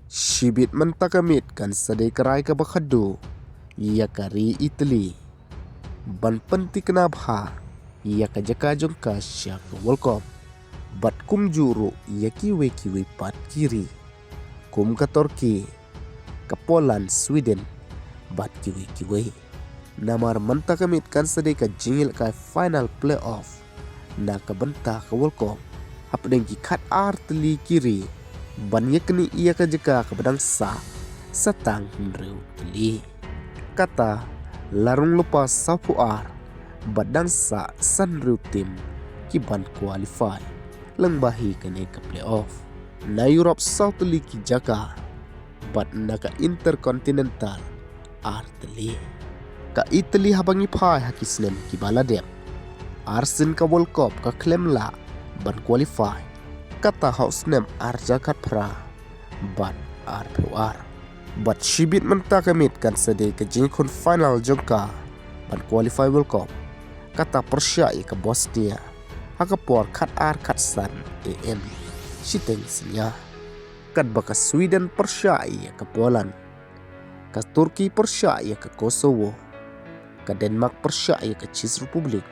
Shibit mentakamit kan sadai kerai ke bakhadu, ia kari Italy. Ban penti kenabha, ia kajaka jongka syak World Cup. Bat kum juru ia kiwe pat kiri. Kum ke Turki, ke Poland, Sweden, bat kiwe. Namar mentakamit kan sadai ke jingil ke final playoff. Na ke bentah ke World Cup. Hapdeng ki kat arteli kiri. Ban yakni ia kajaka ke bedang satang hendreu teli. Kata larung lupa sapu badang sanreu tim ki ban qualify lengbahi kene ke playoff. Na Europe South teli ki jaka bad na ka intercontinental teli. Ka Italy habangi phai hakisnem ki baladem. Arsen ka World Cup ka klemla ban qualify. Kata hausnem jakat pra bat PR. Bat shibit mentakamit kan sadai ke jingkun final jongka ban qualify World Cup. Kata Persia ke Bosnia. Haka por kat san AM. Shiteng sinya. Kat baka Sweden Persia ke Poland. Ka Turki Persia ke Kosovo. Ka Denmark Persia ke Czech Republic.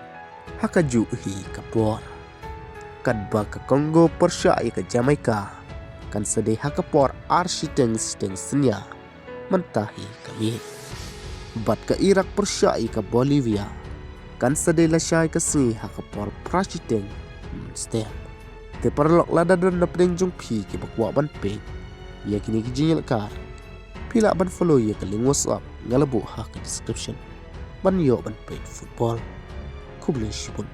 Haka juhi ke por. Kadba ke Kongo Persia ke Jamaica kan sedih hakapor arshiteng senya mentahi kami. Bat ke Irak Persia ke Bolivia kan sedih lasyai ke sini hakapor prashiteng stem. Te perlok lada dan napdeng jong pi ke bakwa ban pe ya kini kijingil kar pila ban follow ya ke link WhatsApp ngalebu hak ke description ban yo ban pe football kublin shibun.